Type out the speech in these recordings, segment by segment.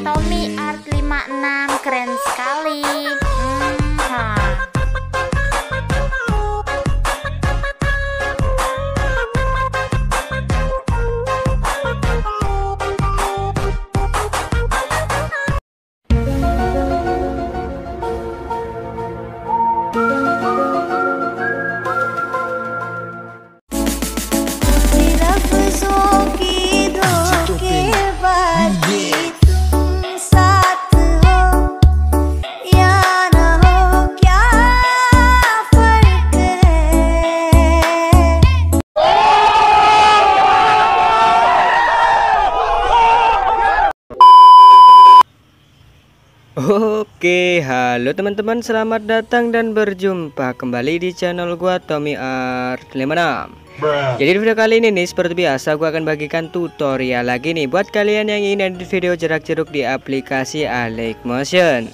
Tommy Art 56, keren sekali. Oke, halo teman-teman, selamat datang dan berjumpa kembali di channel gua Tommy Art 56. Jadi di video kali ini nih, seperti biasa gua akan bagikan tutorial lagi nih buat kalian yang ingin edit video jerak-jeruk di aplikasi Alikmotion.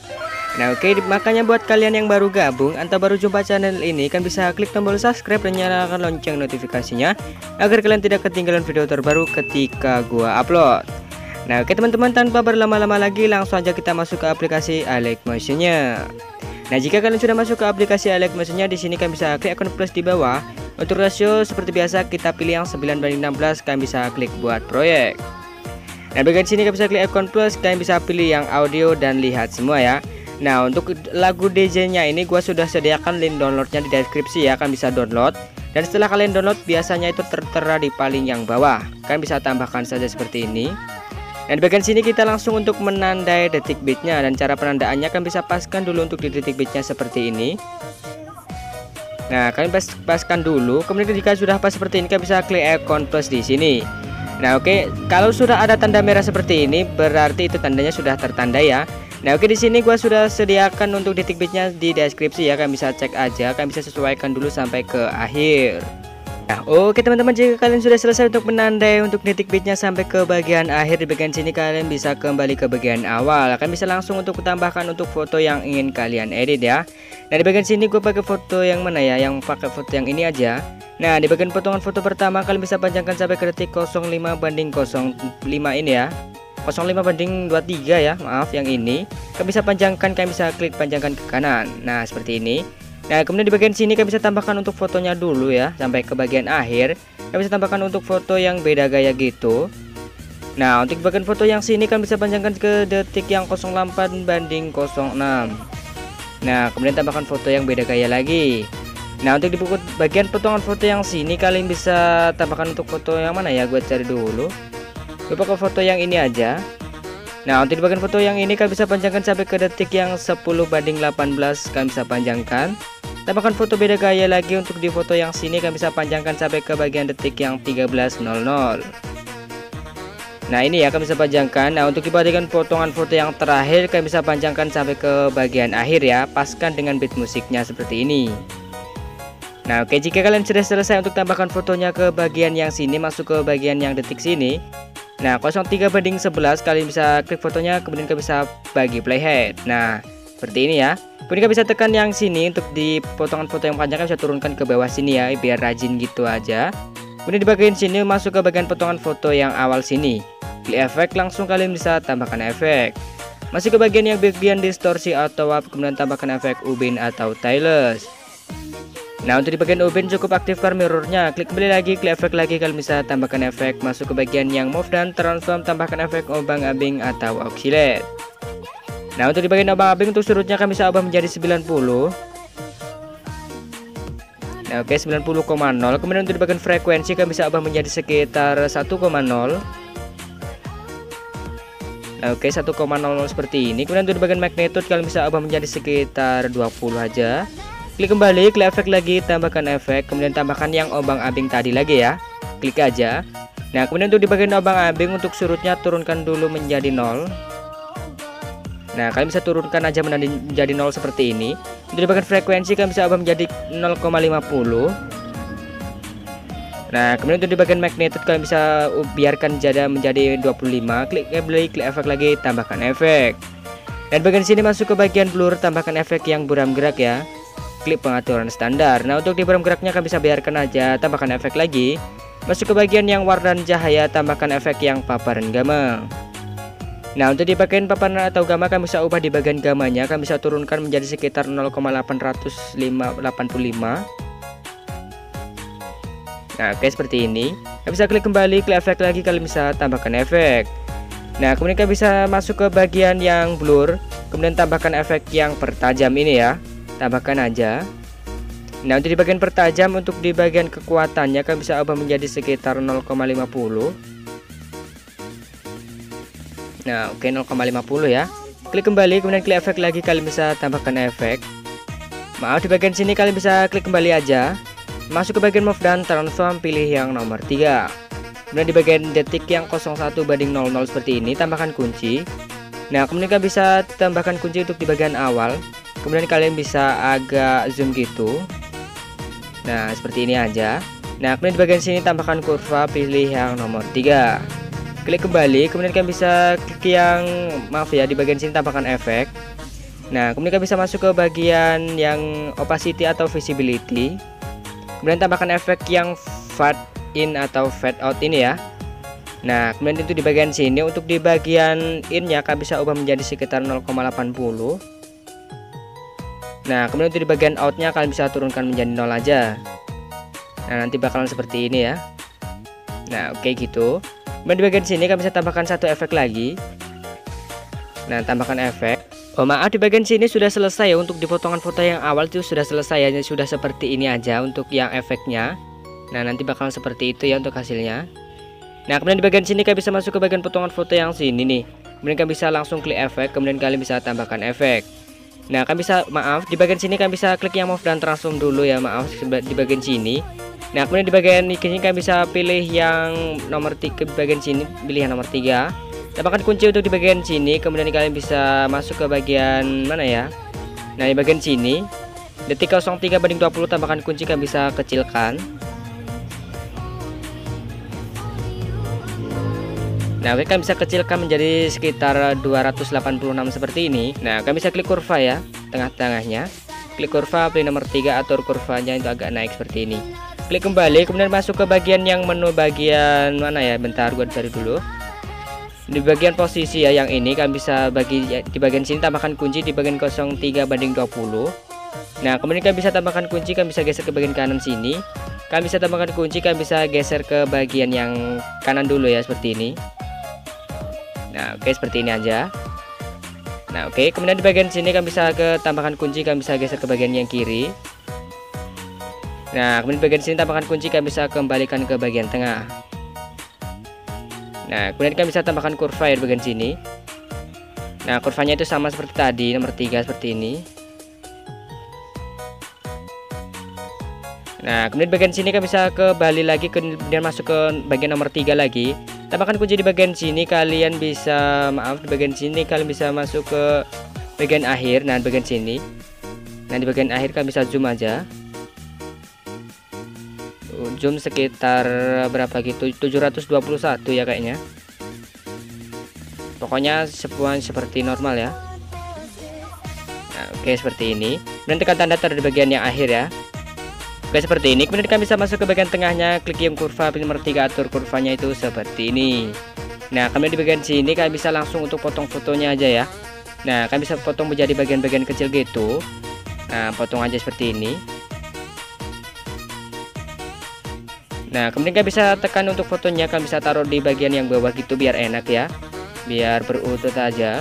Nah oke, makanya buat kalian yang baru gabung atau baru jumpa channel ini kan bisa klik tombol subscribe dan nyalakan lonceng notifikasinya agar kalian tidak ketinggalan video terbaru ketika gua upload. Nah oke teman-teman, tanpa berlama-lama lagi langsung aja kita masuk ke aplikasi Alikmotion-nya. Nah jika kalian sudah masuk ke aplikasi Alikmotion-nya, di sini kalian bisa klik akun plus di bawah. Untuk rasio seperti biasa kita pilih yang 9:16, kalian bisa klik buat proyek. Nah bagian sini kalian bisa klik akun plus, kalian bisa pilih yang audio dan lihat semua ya. Nah untuk lagu DJ-nya ini gua sudah sediakan link downloadnya di deskripsi ya, kalian bisa download. Dan setelah kalian download biasanya itu tertera di paling yang bawah. Kalian bisa tambahkan saja seperti ini. Dan di bagian sini kita langsung untuk menandai detik beatnya, dan cara penandaannya kan bisa paskan dulu untuk di detik beatnya seperti ini. Nah kalian paskan dulu, kemudian jika sudah pas seperti ini kalian bisa klik icon plus di sini. Nah oke, kalau sudah ada tanda merah seperti ini berarti itu tandanya sudah tertanda ya. Nah oke, di sini gua sudah sediakan untuk detik beatnya di deskripsi ya, kalian bisa cek aja, kalian bisa sesuaikan dulu sampai ke akhir. Nah oke teman-teman, jika kalian sudah selesai untuk menandai untuk detik beatnya sampai ke bagian akhir, di bagian sini kalian bisa kembali ke bagian awal. Kalian bisa langsung untuk tambahkan untuk foto yang ingin kalian edit ya. Nah di bagian sini gue pakai foto yang mana ya, yang pakai foto yang ini aja. Nah di bagian potongan foto pertama kalian bisa panjangkan sampai ke detik 05:05 ini ya, 05:23 ya, maaf yang ini. Kalian bisa panjangkan, kalian bisa klik panjangkan ke kanan. Nah seperti ini. Nah kemudian di bagian sini kalian bisa tambahkan untuk fotonya dulu ya, sampai ke bagian akhir. Kalian bisa tambahkan untuk foto yang beda gaya gitu. Nah untuk bagian foto yang sini kalian bisa panjangkan ke detik yang 08:06. Nah kemudian tambahkan foto yang beda gaya lagi. Nah untuk di bagian potongan foto yang sini kalian bisa tambahkan untuk foto yang mana ya, gue cari dulu. Gue pakai foto yang ini aja. Nah untuk di bagian foto yang ini kalian bisa panjangkan sampai ke detik yang 10:18, kalian bisa panjangkan. Tambahkan foto beda gaya lagi untuk di foto yang sini, kalian bisa panjangkan sampai ke bagian detik yang 13:00. Nah ini ya, kalian bisa panjangkan. Nah untuk di bagian potongan foto yang terakhir kalian bisa panjangkan sampai ke bagian akhir ya, paskan dengan beat musiknya seperti ini. Nah oke, jika kalian sudah selesai untuk tambahkan fotonya ke bagian yang sini, masuk ke bagian yang detik sini. Nah 03:11 kalian bisa klik fotonya, kemudian kalian bisa bagi playhead. Nah seperti ini ya. Kemudian kalian bisa tekan yang sini untuk di potongan foto yang panjang, kalian bisa turunkan ke bawah sini ya, biar rajin gitu aja. Kemudian di bagian sini masuk ke bagian potongan foto yang awal sini. Klik efek, langsung kalian bisa tambahkan efek. Masuk ke bagian yang bagian distorsi atau warp, kemudian tambahkan efek ubin atau tailless. Nah untuk di bagian ubin cukup aktifkan mirrornya, klik kembali lagi, klik efek lagi, kalian bisa tambahkan efek. Masuk ke bagian yang move dan transform, tambahkan efek obang-abing atau oscillate. Nah untuk di bagian obang-abing untuk surutnya kalian bisa ubah menjadi 90. Nah oke, 90,0. Kemudian untuk di bagian frekuensi kalian bisa ubah menjadi sekitar 1,0. Nah oke, 1,00 seperti ini. Kemudian untuk di bagian magnitude kalian bisa ubah menjadi sekitar 20 aja. Klik kembali, klik efek lagi, tambahkan efek, kemudian tambahkan yang obang-abing tadi lagi ya. Klik aja. Nah kemudian untuk di bagian obang-abing untuk surutnya turunkan dulu menjadi 0. Nah kalian bisa turunkan aja menjadi 0 seperti ini. Untuk di bagian frekuensi kalian bisa ubah menjadi 0,50. Nah kemudian untuk di bagian magnitude kalian bisa biarkan jada menjadi 25. Klik kembali, klik efek lagi, tambahkan efek. Dan bagian sini masuk ke bagian blur, tambahkan efek yang buram gerak ya. Klik pengaturan standar. Nah untuk di buram geraknya kalian bisa biarkan aja, tambahkan efek lagi. Masuk ke bagian yang warna cahaya, tambahkan efek yang paparan gamma. Nah, untuk di bagian papan atau gamma kalian bisa ubah di bagian gamanya, kalian bisa turunkan menjadi sekitar 0,885. Nah, oke, seperti ini. Kalian bisa klik kembali, klik efek lagi, kalian bisa tambahkan efek. Nah, kemudian kalian bisa masuk ke bagian yang blur, kemudian tambahkan efek yang pertajam ini ya. Tambahkan aja. Nah, untuk di bagian pertajam, untuk di bagian kekuatannya kalian bisa ubah menjadi sekitar 0,50. Nah, oke, 0,50 ya. Klik kembali, kemudian klik efek lagi, kalian bisa tambahkan efek. Maaf, di bagian sini kalian bisa klik kembali aja. Masuk ke bagian move dan transform, pilih yang nomor 3. Kemudian di bagian detik yang 01/00 seperti ini, tambahkan kunci. Nah, kemudian kalian bisa tambahkan kunci untuk di bagian awal. Kemudian kalian bisa agak zoom gitu. Nah, seperti ini aja. Nah, kemudian di bagian sini tambahkan kurva, pilih yang nomor 3. Klik kembali, kemudian kalian bisa klik yang di bagian sini tambahkan efek. Nah, kemudian kalian bisa masuk ke bagian yang opacity atau visibility. Kemudian tambahkan efek yang fade in atau fade out ini ya. Nah, kemudian itu di bagian sini, untuk di bagian in-nya kalian bisa ubah menjadi sekitar 0,80. Nah, kemudian untuk di bagian out-nya kalian bisa turunkan menjadi 0 aja. Nah, nanti bakalan seperti ini ya. Nah, oke gitu. Kemudian di bagian sini kalian bisa tambahkan satu efek lagi. Nah, tambahkan efek. Oh maaf, di bagian sini sudah selesai ya. Untuk di potongan foto yang awal itu sudah selesai ya. Sudah seperti ini aja untuk yang efeknya. Nah, nanti bakalan seperti itu ya untuk hasilnya. Nah, kemudian di bagian sini kalian bisa masuk ke bagian potongan foto yang sini nih. Kemudian kalian bisa langsung klik efek, kemudian kalian bisa tambahkan efek. Nah, kalian bisa, maaf, di bagian sini kalian bisa klik yang move dan transform dulu ya. Maaf, di bagian sini. Nah, kemudian di bagian ini kalian bisa pilih yang nomor 3, bagian sini pilih yang nomor 3. Tambahkan kunci untuk di bagian sini, kemudian kalian bisa masuk ke bagian mana ya? Nah, di bagian sini detik 03/20 tambahkan kunci, kalian bisa kecilkan. Nah, oke, kalian bisa kecilkan menjadi sekitar 286 seperti ini. Nah, kalian bisa klik kurva ya, tengah-tengahnya. Klik kurva, pilih nomor 3, atur kurvanya itu agak naik seperti ini. Klik kembali, kemudian masuk ke bagian yang menu bagian mana ya? Bentar, gua cari dulu. Di bagian posisi ya yang ini kalian bisa bagi ya, di bagian sini tambahkan kunci di bagian 03/20. Nah, kemudian kalian bisa tambahkan kunci, kalian bisa geser ke bagian kanan sini. Kalian bisa tambahkan kunci, kalian bisa geser ke bagian yang kanan dulu ya, seperti ini. Nah, oke, seperti ini aja. Nah, oke, kemudian di bagian sini kalian bisa tambahkan kunci, kalian bisa geser ke bagian yang kiri. Nah, kemudian di bagian sini tambahkan kunci, kalian bisa kembalikan ke bagian tengah. Nah, kemudian kalian bisa tambahkan kurva ya di bagian sini. Nah, kurvanya itu sama seperti tadi, nomor 3 seperti ini. Nah, kemudian di bagian sini kalian bisa kembali lagi, kemudian masuk ke bagian nomor 3 lagi. Tambahkan kunci di bagian sini, kalian bisa, maaf, di bagian sini kalian bisa masuk ke bagian akhir. Nah, di bagian sini. Nah, di bagian akhir kalian bisa zoom aja. Zoom sekitar berapa gitu, 721 ya kayaknya. Pokoknya seperti normal ya. Nah, oke, seperti ini. Dan tekan tanda tar di bagian yang akhir ya. Oke, seperti ini. Kemudian kalian bisa masuk ke bagian tengahnya, klik yang kurva, pilih nomor 3, atur kurvanya itu seperti ini. Nah, kemudian di bagian sini kalian bisa langsung untuk potong fotonya aja ya. Nah, kalian bisa potong menjadi bagian-bagian kecil gitu. Nah, potong aja seperti ini. Nah, kemudian kalian bisa tekan untuk fotonya, kalian bisa taruh di bagian yang bawah gitu biar enak ya, biar berutut aja.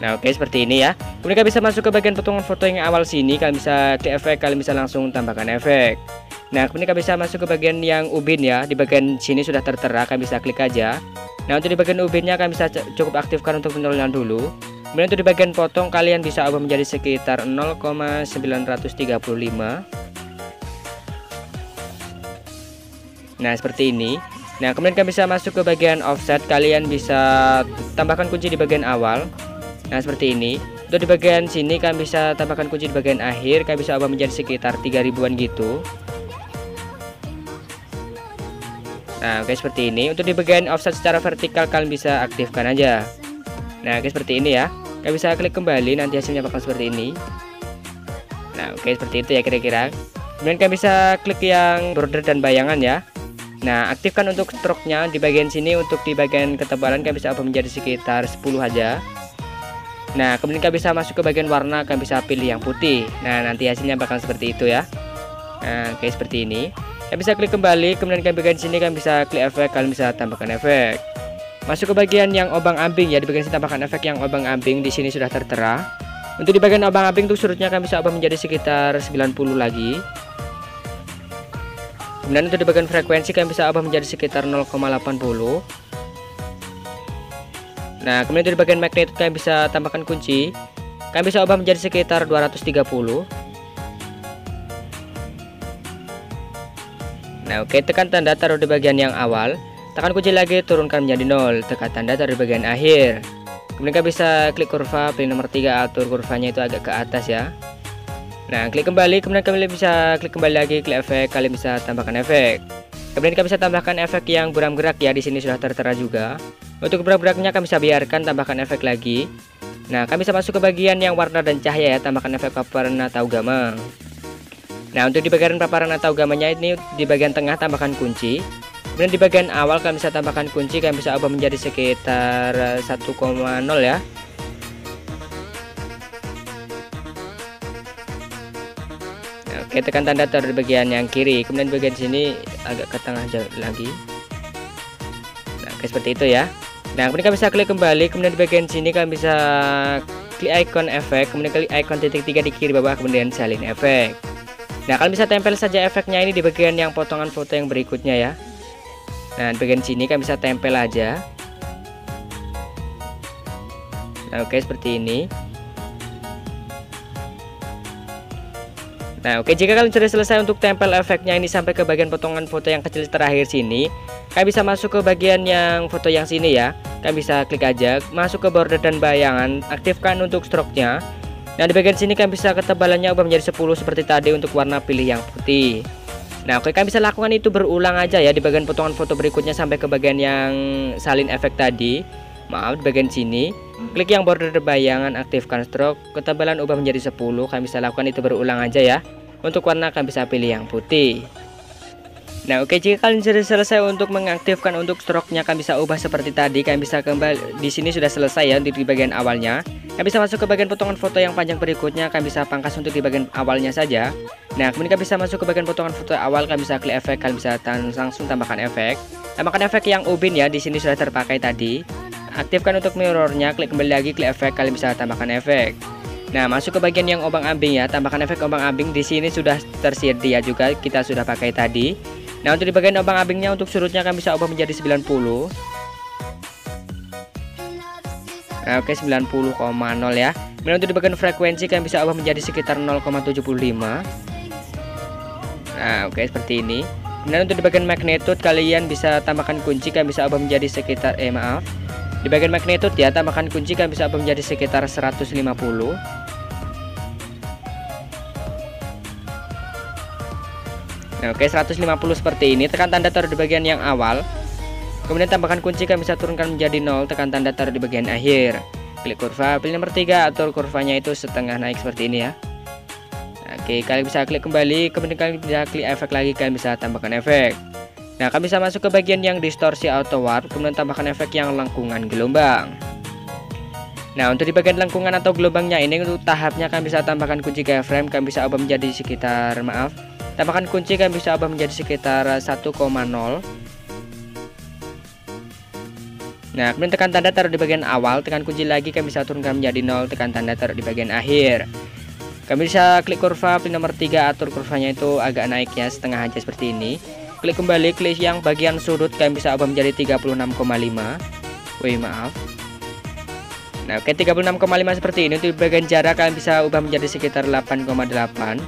Nah, oke, seperti ini ya. Kemudian kalian bisa masuk ke bagian potongan foto yang awal sini, kalian bisa klik efek, kalian bisa langsung tambahkan efek. Nah, kemudian kalian bisa masuk ke bagian yang ubin ya. Di bagian sini sudah tertera, kalian bisa klik aja. Nah, untuk di bagian ubinnya kalian bisa cukup aktifkan untuk penurunan dulu. Kemudian untuk di bagian potong kalian bisa ubah menjadi sekitar 0,935. Nah, seperti ini. Nah, kemudian kalian bisa masuk ke bagian offset, kalian bisa tambahkan kunci di bagian awal. Nah, seperti ini. Untuk di bagian sini kalian bisa tambahkan kunci di bagian akhir, kalian bisa ubah menjadi sekitar 3000-an gitu. Nah, oke, seperti ini. Untuk di bagian offset secara vertikal kalian bisa aktifkan aja. Nah, oke, seperti ini ya. Kalian bisa klik kembali, nanti hasilnya bakal seperti ini. Nah, oke, seperti itu ya kira-kira. Kemudian kalian bisa klik yang border dan bayangan ya. Nah, aktifkan untuk stroke-nya di bagian sini. Untuk di bagian ketebalan kalian bisa ubah menjadi sekitar 10 aja. Nah, kemudian kalian bisa masuk ke bagian warna, kalian bisa pilih yang putih. Nah, nanti hasilnya bakal seperti itu ya. Nah, kayak seperti ini. Kalian bisa klik kembali, kemudian kalian bagian sini kalian bisa klik efek, kalian bisa tambahkan efek. Masuk ke bagian yang obang-ambing ya, di bagian sini tambahkan efek yang obang-ambing, di sini sudah tertera. Untuk di bagian obang-ambing tuh surutnya kalian bisa ubah menjadi sekitar 90 lagi. Kemudian untuk di bagian frekuensi kalian bisa ubah menjadi sekitar 0,80. Nah, kemudian di bagian magnet kalian bisa tambahkan kunci. Kalian bisa ubah menjadi sekitar 230. Nah, oke, tekan tanda taruh di bagian yang awal. Tekan kunci lagi, turunkan menjadi 0. Tekan tanda taruh di bagian akhir. Kemudian kalian bisa klik kurva, pilih nomor 3, atur kurvanya itu agak ke atas ya. Nah, klik kembali, kemudian kalian bisa klik kembali lagi, klik efek, kalian bisa tambahkan efek. Kemudian kalian bisa tambahkan efek yang buram gerak ya, di sini sudah tertera juga. Untuk buram geraknya kalian bisa biarkan, tambahkan efek lagi. Nah, kalian bisa masuk ke bagian yang warna dan cahaya ya, tambahkan efek paparan atau gamang. Nah, untuk di bagian paparan atau gamanya ini di bagian tengah tambahkan kunci. Kemudian di bagian awal kalian bisa tambahkan kunci, kalian bisa ubah menjadi sekitar 1,0 ya. Oke, tekan tanda taruh di bagian yang kiri, kemudian bagian sini agak ke tengah lagi. Nah, kayak seperti itu ya. Nah, kemudian kalian bisa klik kembali, kemudian di bagian sini kalian bisa klik icon efek, kemudian klik icon titik 3 di kiri bawah, kemudian salin efek. Nah, kalian bisa tempel saja efeknya ini di bagian yang potongan foto yang berikutnya ya. Nah, di bagian sini kalian bisa tempel aja. Nah, oke, seperti ini. Nah, oke, jika kalian sudah selesai untuk tempel efeknya ini sampai ke bagian potongan foto yang kecil terakhir sini, kalian bisa masuk ke bagian yang foto yang sini ya. Kalian bisa klik aja, masuk ke border dan bayangan, aktifkan untuk stroke-nya. Nah, di bagian sini kalian bisa ketebalannya ubah menjadi 10 seperti tadi, untuk warna pilih yang putih. Nah, oke, kalian bisa lakukan itu berulang aja ya di bagian potongan foto berikutnya sampai ke bagian yang salin efek tadi. Maaf, di bagian sini klik yang border bayangan, aktifkan stroke, ketebalan ubah menjadi 10. Kalian bisa lakukan itu berulang aja ya. Untuk warna kalian bisa pilih yang putih. Nah, oke, jika kalian sudah selesai untuk mengaktifkan untuk stroke-nya, kalian bisa ubah seperti tadi. Kalian bisa kembali, di sini sudah selesai ya untuk di bagian awalnya. Kalian bisa masuk ke bagian potongan foto yang panjang berikutnya, kalian bisa pangkas untuk di bagian awalnya saja. Nah, kemudian kalian bisa masuk ke bagian potongan foto awal, kalian bisa klik efek, kalian bisa langsung tambahkan efek. Tambahkan efek yang ubin ya, di sini sudah terpakai tadi. Aktifkan untuk mirrornya, klik kembali lagi, klik efek, kalian bisa tambahkan efek. Nah, masuk ke bagian yang obang-ambing ya, tambahkan efek obang-ambing, di sini sudah tersedia juga, kita sudah pakai tadi. Nah, untuk di bagian obang-ambingnya untuk surutnya kalian bisa ubah menjadi 90. Nah, oke, 90,0 ya. Kemudian untuk di bagian frekuensi kalian bisa ubah menjadi sekitar 0,75. Nah, oke, seperti ini. Kemudian untuk di bagian magnitude kalian bisa tambahkan kunci, kalian bisa ubah menjadi sekitar di bagian magnitude ya, tambahkan kunci, kalian bisa ubah menjadi sekitar 150. Nah, oke, 150 seperti ini. Tekan tanda taruh di bagian yang awal. Kemudian tambahkan kunci, kalian bisa turunkan menjadi 0, tekan tanda taruh di bagian akhir. Klik kurva, pilih nomor 3, atur kurvanya itu setengah naik seperti ini ya. Oke, kalian bisa klik kembali, kemudian kalian bisa klik efek lagi, kalian bisa tambahkan efek. Nah, kalian bisa masuk ke bagian yang distorsi auto warp, kemudian tambahkan efek yang lengkungan gelombang. Nah, untuk di bagian lengkungan atau gelombangnya ini untuk tahapnya kalian bisa tambahkan kunci keyframe, kalian bisa ubah menjadi sekitar tambahkan kunci, kalian bisa ubah menjadi sekitar 1,0. Nah, kemudian tekan tanda taruh di bagian awal, tekan kunci lagi, kalian bisa turunkan menjadi 0, tekan tanda taruh di bagian akhir. Kalian bisa klik kurva, pilih nomor 3, atur kurvanya itu agak naik ya, setengah aja seperti ini. Klik kembali, klik yang bagian sudut, kalian bisa ubah menjadi 36,5. Wih, maaf. Nah, oke, 36,5 seperti ini. Untuk bagian jarak kalian bisa ubah menjadi sekitar 8,8.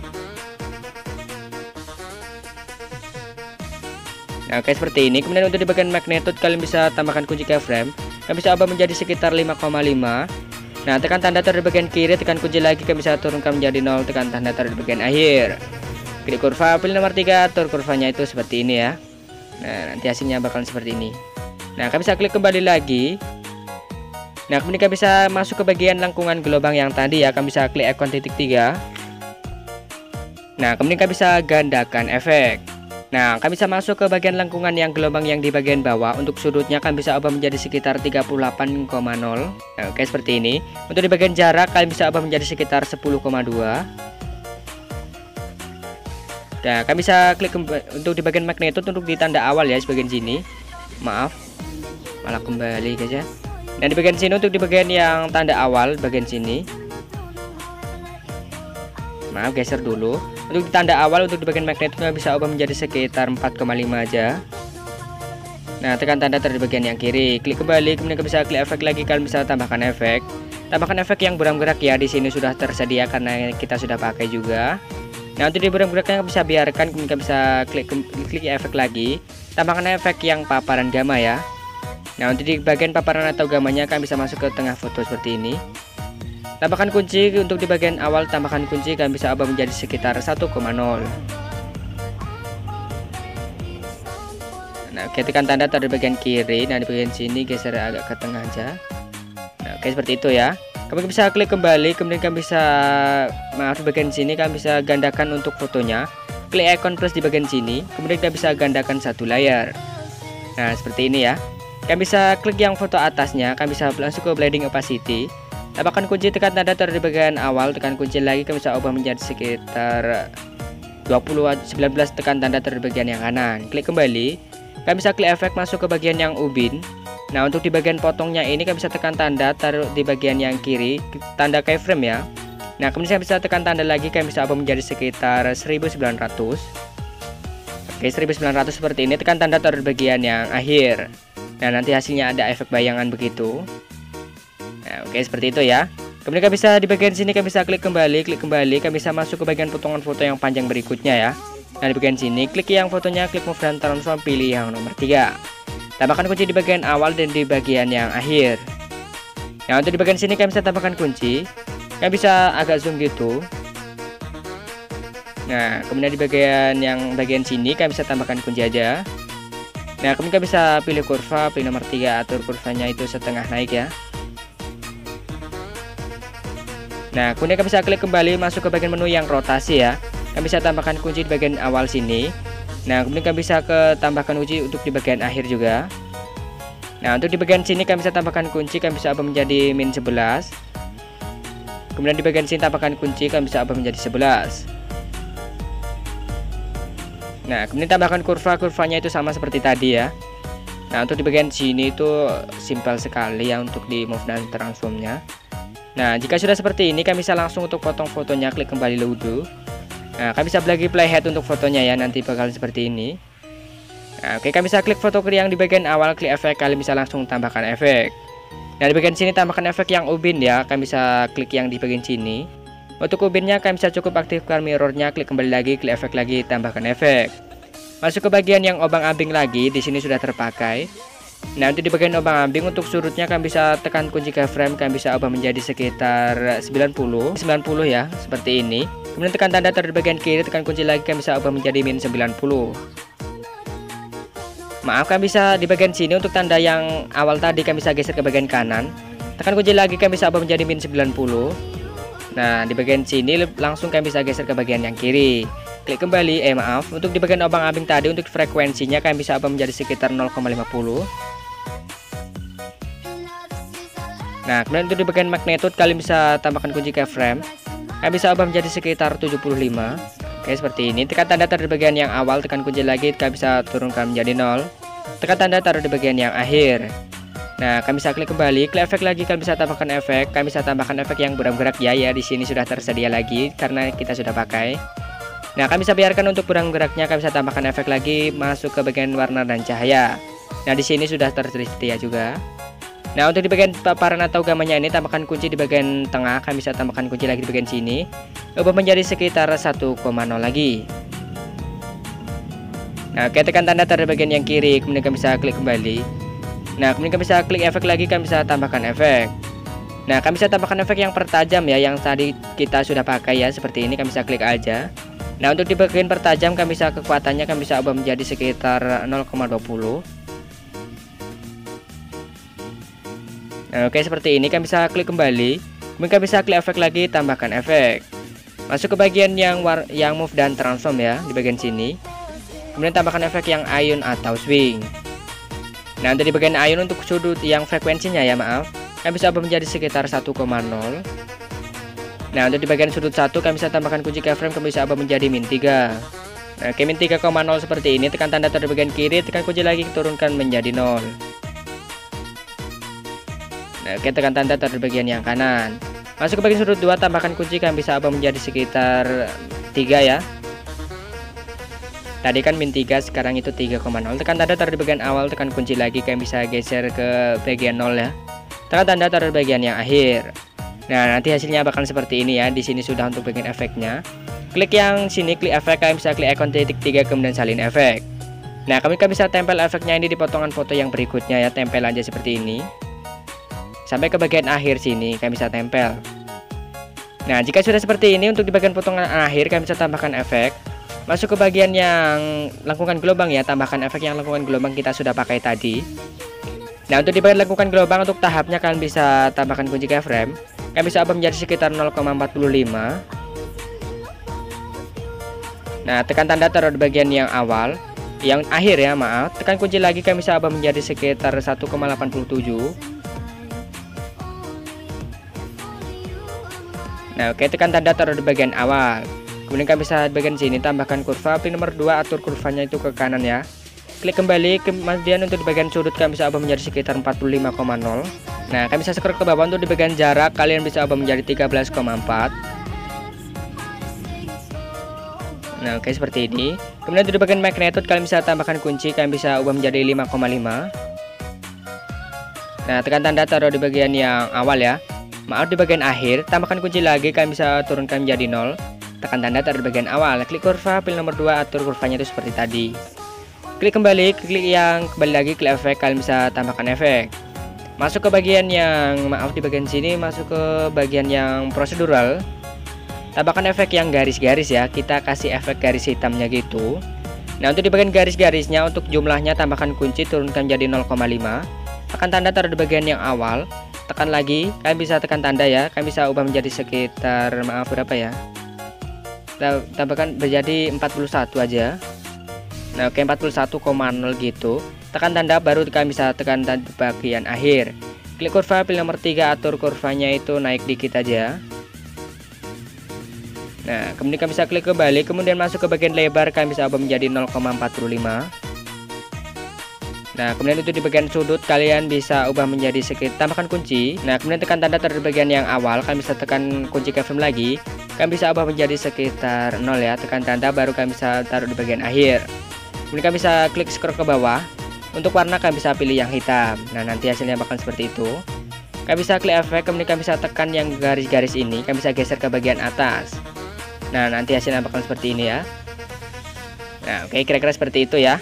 Nah, oke, seperti ini. Kemudian untuk di bagian magnitude kalian bisa tambahkan kunci keyframe, kalian bisa ubah menjadi sekitar 5,5. Nah, tekan tanda taruh di bagian kiri, tekan kunci lagi, kalian bisa turunkan menjadi 0, tekan tanda taruh di bagian akhir. Klik kurva, pilih nomor 3, atur kurvanya itu seperti ini ya. Nah, nanti hasilnya bakalan seperti ini. Nah, kalian bisa klik kembali lagi. Nah, kemudian kalian bisa masuk ke bagian lengkungan gelombang yang tadi ya, kalian bisa klik ikon titik 3. Nah, kemudian kalian bisa gandakan efek. Nah, kalian bisa masuk ke bagian lengkungan yang gelombang yang di bagian bawah. Untuk sudutnya kalian bisa ubah menjadi sekitar 38,0. Nah, oke, seperti ini. Untuk di bagian jarak kalian bisa ubah menjadi sekitar 10,2. Nah, kalian bisa klik untuk di bagian magnetut untuk di tanda awal ya, di bagian sini. Maaf, malah kembali guys ya. Dan di bagian sini untuk di bagian yang tanda awal bagian sini. Maaf, geser dulu. Untuk di tanda awal untuk di bagian magnetnya bisa ubah menjadi sekitar 4,5 aja. Nah, tekan tanda di bagian yang kiri, klik kembali, kemudian bisa klik efek lagi, kalian bisa tambahkan efek. Tambahkan efek yang buram gerak ya, di sini sudah tersedia karena kita sudah pakai juga. Nah, untuk di buram geraknya bisa biarkan, kemudian bisa klik efek lagi. Tambahkan efek yang paparan gamma ya. Nah, untuk di bagian paparan atau gamanya kalian bisa masuk ke tengah foto seperti ini. Tambahkan kunci untuk di bagian awal, tambahkan kunci kalian bisa ubah menjadi sekitar 1,0. Nah, oke, tekan tanda di bagian kiri. Nah, di bagian sini geser agak ke tengah aja. Nah, oke, seperti itu ya. Kalian bisa klik kembali, kemudian kalian bisa di bagian sini kalian bisa gandakan untuk fotonya. Klik icon plus di bagian sini, kemudian kalian bisa gandakan satu layar. Nah, seperti ini ya. Kalian bisa klik yang foto atasnya, kalian bisa langsung ke blending opacity. Tambahkan kunci, tekan tanda di bagian awal, tekan kunci lagi, kalian bisa ubah menjadi sekitar 19, tekan tanda di bagian yang kanan. Klik kembali, kalian bisa klik efek masuk ke bagian yang ubin. Nah, untuk di bagian potongnya ini kalian bisa tekan tanda, taruh di bagian yang kiri, tanda keyframe ya. Nah, kemudian bisa tekan tanda lagi, kalian bisa ubah menjadi sekitar 1900. Oke, 1900 seperti ini, tekan tanda taruh di bagian yang akhir. Nah, nanti hasilnya ada efek bayangan begitu. Nah, oke, seperti itu ya. Kemudian kalian bisa di bagian sini kalian bisa klik kembali, kalian bisa masuk ke bagian potongan foto yang panjang berikutnya ya. Nah, di bagian sini klik yang fotonya, klik move dan transform, pilih yang nomor 3. Tambahkan kunci di bagian awal dan di bagian yang akhir. Nah, untuk di bagian sini kalian bisa tambahkan kunci. Kalian bisa agak zoom gitu. Nah, kemudian di bagian sini kalian bisa tambahkan kunci aja. Nah, kemudian kalian bisa pilih kurva, pilih nomor 3, atur kurvanya itu setengah naik ya. Nah, kemudian kalian bisa klik kembali masuk ke bagian menu yang rotasi ya. Kalian bisa tambahkan kunci di bagian awal sini. Nah, kemudian kalian bisa tambahkan kunci untuk di bagian akhir juga. Nah, untuk di bagian sini kalian bisa tambahkan kunci, kalian bisa ubah menjadi -11. Kemudian di bagian sini tambahkan kunci, kalian bisa ubah menjadi 11. Nah, kemudian tambahkan kurvanya itu sama seperti tadi ya. Nah, untuk di bagian sini itu simpel sekali ya untuk di move dan transformnya. Nah, jika sudah seperti ini, kalian bisa langsung untuk potong fotonya, klik kembali dulu. Nah, kalian bisa lagi playhead untuk fotonya ya, nanti bakal seperti ini. Nah, oke, kalian bisa klik foto yang di bagian awal, klik efek, kalian bisa langsung tambahkan efek. Nah, di bagian sini tambahkan efek yang ubin ya, kalian bisa klik yang di bagian sini. Untuk ubinnya, kalian bisa cukup aktifkan mirrornya, klik kembali lagi, klik efek lagi, tambahkan efek. Masuk ke bagian yang obang-abing lagi, di sini sudah terpakai. Nah, untuk di bagian obang-ambing untuk sudutnya kalian bisa tekan kunci keyframe, kalian bisa ubah menjadi sekitar 90 ya, seperti ini. Kemudian tekan tanda di bagian kiri, tekan kunci lagi, kalian bisa ubah menjadi -90. Maaf, kalian bisa di bagian sini untuk tanda yang awal tadi kalian bisa geser ke bagian kanan. Tekan kunci lagi, kalian bisa ubah menjadi -90. Nah, di bagian sini langsung kalian bisa geser ke bagian yang kiri. Klik kembali, untuk di bagian obang-abing tadi untuk frekuensinya kalian bisa ubah menjadi sekitar 0,50. Nah, kemudian untuk di bagian magnetut kalian bisa tambahkan kunci keyframe. Kalian bisa ubah menjadi sekitar 75. Oke, seperti ini. Tekan tanda taruh di bagian yang awal, tekan kunci lagi, kalian bisa turunkan menjadi 0. Tekan tanda taruh di bagian yang akhir. Nah, kalian bisa klik kembali, klik efek lagi, kalian bisa tambahkan efek. Kalian bisa tambahkan efek yang buram gerak ya, di sini sudah tersedia lagi karena kita sudah pakai. Nah, kalian bisa biarkan untuk buram geraknya, kalian bisa tambahkan efek lagi masuk ke bagian warna dan cahaya. Nah, di sini sudah tersedia juga. Nah, untuk di bagian paparan atau gamanya ini tambahkan kunci di bagian tengah, kalian bisa tambahkan kunci lagi di bagian sini. Ubah menjadi sekitar 1,0 lagi. Nah, oke, tekan tanda di bagian yang kiri, kemudian kalian bisa klik kembali. Nah, kemudian kalian bisa klik efek lagi, kalian bisa tambahkan efek. Nah, kalian bisa tambahkan efek yang pertajam ya, yang tadi kita sudah pakai ya, seperti ini, kalian bisa klik aja. Nah, untuk di bagian pertajam kalian bisa kekuatannya kalian bisa ubah menjadi sekitar 0,20. Nah, oke, seperti ini, kalian bisa klik kembali. Kemudian kalian bisa klik efek lagi, tambahkan efek. Masuk ke bagian yang move dan transform ya, di bagian sini. Kemudian tambahkan efek yang Ion atau swing. Nah, untuk di bagian Ion untuk sudut yang frekuensinya ya, maaf, kalian bisa ubah menjadi sekitar 1,0. Nah, untuk di bagian sudut 1 kalian bisa tambahkan kunci keyframe, kalian bisa ubah menjadi -3. Nah, ke -3,0 seperti ini, tekan tanda tab di bagian kiri, tekan kunci lagi, turunkan menjadi 0. Nah, oke, tekan tanda tab di bagian yang kanan. Masuk ke bagian sudut 2, tambahkan kunci, kalian bisa ubah menjadi sekitar 3 ya. Tadi kan -3, sekarang itu 3,0. Tekan tanda taruh di bagian awal, tekan kunci lagi, kalian bisa geser ke bagian 0 ya. Tekan tanda taruh di bagian yang akhir. Nah, nanti hasilnya bakal seperti ini ya. Di sini sudah untuk bagian efeknya. Klik yang sini, klik efek, kalian bisa klik ikon titik 3 kemudian salin efek. Nah, kalian bisa tempel efeknya ini di potongan foto yang berikutnya ya. Tempel aja seperti ini. Sampai ke bagian akhir sini, kalian bisa tempel. Nah, jika sudah seperti ini, untuk di bagian potongan akhir kalian bisa tambahkan efek. Masuk ke bagian yang lengkungan gelombang ya, tambahkan efek yang lengkungan gelombang kita sudah pakai tadi. Nah, untuk di bagian lengkungan gelombang untuk tahapnya kalian bisa tambahkan kunci keyframe. Kalian bisa ubah menjadi sekitar 0,45. Nah, tekan tanda taruh di bagian yang awal, yang akhir ya, maaf. Tekan kunci lagi, kalian bisa ubah menjadi sekitar 1,87. Nah, oke, tekan tanda taruh di bagian awal. Kemudian kalian bisa di bagian sini tambahkan kurva, pin nomor 2, atur kurvanya itu ke kanan ya. Klik kembali, kemudian untuk di bagian sudut kalian bisa ubah menjadi sekitar 45,0. Nah, kalian bisa scroll ke bawah, untuk di bagian jarak kalian bisa ubah menjadi 13,4. Nah, oke, seperti ini. Kemudian untuk di bagian magnitude kalian bisa tambahkan kunci, kalian bisa ubah menjadi 5,5. Nah, tekan tanda taruh di bagian yang awal ya. Maaf, di bagian akhir, tambahkan kunci lagi, kalian bisa turunkan menjadi 0. Tekan tanda taruh di bagian awal, klik kurva, pilih nomor 2, atur kurvanya itu seperti tadi. Klik kembali, klik yang kembali lagi, klik efek, kalian bisa tambahkan efek. Masuk ke bagian yang, maaf, di bagian sini, masuk ke bagian yang prosedural. Tambahkan efek yang garis-garis ya, kita kasih efek garis hitamnya gitu. Nah, untuk di bagian garis-garisnya, untuk jumlahnya tambahkan kunci, turunkan jadi 0,5. Tekan tanda taruh di bagian yang awal. Tekan lagi, kalian bisa tekan tanda ya, kalian bisa ubah menjadi sekitar, maaf, berapa ya, tambahkan menjadi 41 aja. Nah, oke, 41,0 gitu. Tekan tanda, baru kalian bisa tekan tanda bagian akhir. Klik kurva, pilih nomor 3, atur kurvanya itu naik dikit aja. Nah, kemudian kalian bisa klik kembali, kemudian masuk ke bagian lebar, kalian bisa ubah menjadi 0,45. Nah, kemudian itu di bagian sudut kalian bisa ubah menjadi sekitar, tambahkan kunci. Nah, kemudian tekan tanda taruh di bagian yang awal, kalian bisa tekan kunci keyframe lagi. Kalian bisa ubah menjadi sekitar 0 ya, tekan tanda, baru kalian bisa taruh di bagian akhir. Kemudian kalian bisa klik scroll ke bawah. Untuk warna kalian bisa pilih yang hitam. Nah, nanti hasilnya bakal seperti itu. Kalian bisa klik efek, kemudian kalian bisa tekan yang garis-garis ini, kalian bisa geser ke bagian atas. Nah, nanti hasilnya bakal seperti ini ya. Nah, oke, kira-kira seperti itu ya.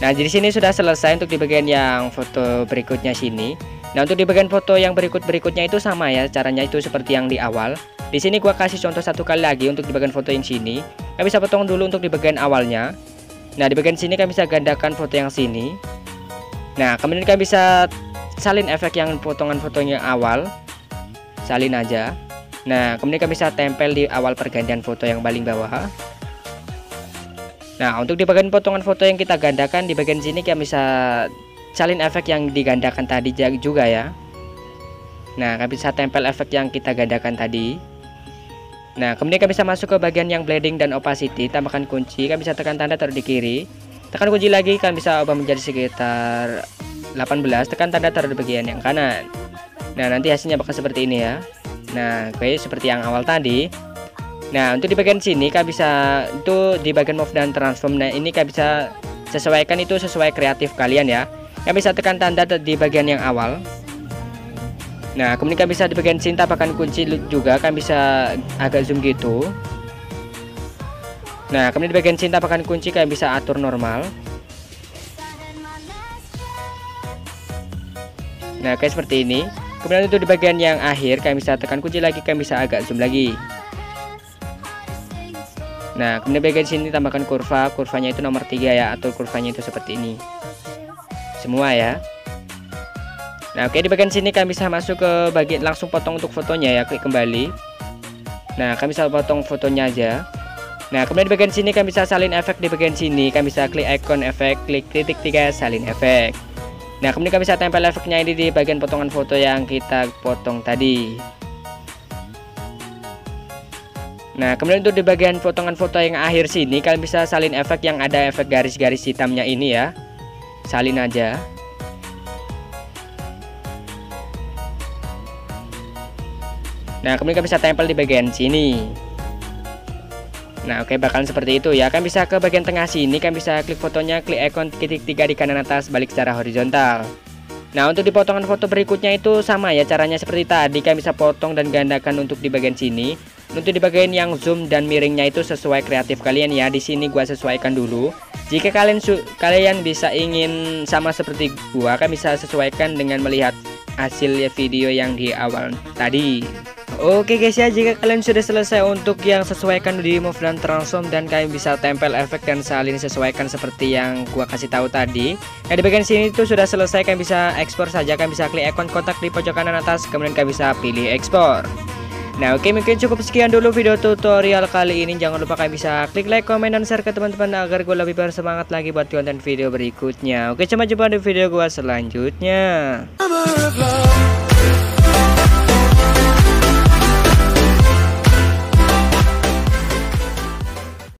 Nah, di sini sudah selesai untuk di bagian yang foto berikutnya sini. Nah, untuk di bagian foto yang berikutnya itu sama ya, caranya itu seperti yang di awal. Di sini gua kasih contoh satu kali lagi untuk di bagian foto yang sini. Kalian bisa potong dulu untuk di bagian awalnya. Nah, di bagian sini kalian bisa gandakan foto yang sini. Nah, kemudian kalian bisa salin efek yang potongan fotonya awal. Salin aja. Nah, kemudian kalian bisa tempel di awal pergantian foto yang paling bawah. Nah, untuk di bagian potongan foto yang kita gandakan, di bagian sini kalian bisa salin efek yang digandakan tadi juga ya. Nah, kalian bisa tempel efek yang kita gandakan tadi. Nah, kemudian kalian bisa masuk ke bagian yang blending dan opacity, tambahkan kunci, kalian bisa tekan tanda taruh di kiri. Tekan kunci lagi, kalian bisa ubah menjadi sekitar 18, tekan tanda taruh di bagian yang kanan. Nah, nanti hasilnya bakal seperti ini ya. Nah, oke, seperti yang awal tadi. Nah, untuk di bagian sini kalian bisa itu di bagian move dan transform. Nah, ini kalian bisa sesuaikan itu sesuai kreatif kalian ya. Kalian bisa tekan tanda di bagian yang awal. Nah, kemudian kalian bisa di bagian sini tambahkan kunci juga, kalian bisa agak zoom gitu. Nah, kemudian di bagian sini tambahkan kunci, kalian bisa atur normal. Nah, kayak seperti ini. Kemudian untuk di bagian yang akhir kalian bisa tekan kunci lagi, kalian bisa agak zoom lagi. Nah, kemudian bagian sini tambahkan kurva, kurvanya itu nomor 3 ya, atur kurvanya itu seperti ini. Semua ya. Nah, oke, di bagian sini kalian bisa masuk ke bagian langsung potong untuk fotonya ya, klik kembali. Nah, kalian bisa potong fotonya aja. Nah, kemudian di bagian sini kalian bisa salin efek. Di bagian sini kalian bisa klik ikon efek, klik titik 3 salin efek. Nah, kemudian kalian bisa tempel efeknya ini di bagian potongan foto yang kita potong tadi. Nah, kemudian untuk di bagian potongan foto yang akhir sini kalian bisa salin efek yang ada efek garis-garis hitamnya ini ya. Salin aja. Nah, kemudian kalian bisa tempel di bagian sini. Nah, oke, bakalan seperti itu ya. Kalian bisa ke bagian tengah sini, kalian bisa klik fotonya, klik ikon titik 3 di kanan atas, balik secara horizontal. Nah, untuk di potongan foto berikutnya itu sama ya, caranya seperti tadi. Kalian bisa potong dan gandakan untuk di bagian sini. Untuk di bagian yang zoom dan miringnya itu sesuai kreatif kalian ya. Di sini gua sesuaikan dulu. Jika kalian bisa ingin sama seperti gua, kalian bisa sesuaikan dengan melihat hasil video yang di awal tadi. Oke guys ya, jika kalian sudah selesai untuk yang sesuaikan di move dan transform, dan kalian bisa tempel efek dan salin sesuaikan seperti yang gua kasih tahu tadi. Nah, di bagian sini itu sudah selesai, kalian bisa ekspor saja. Kalian bisa klik ikon kotak di pojok kanan atas, kemudian kalian bisa pilih ekspor. Nah, oke, mungkin cukup sekian dulu video tutorial kali ini. Jangan lupa kalian bisa klik like, komen, dan share ke teman-teman agar gue lebih bersemangat lagi buat konten video berikutnya. Oke, sampai jumpa di video gua selanjutnya.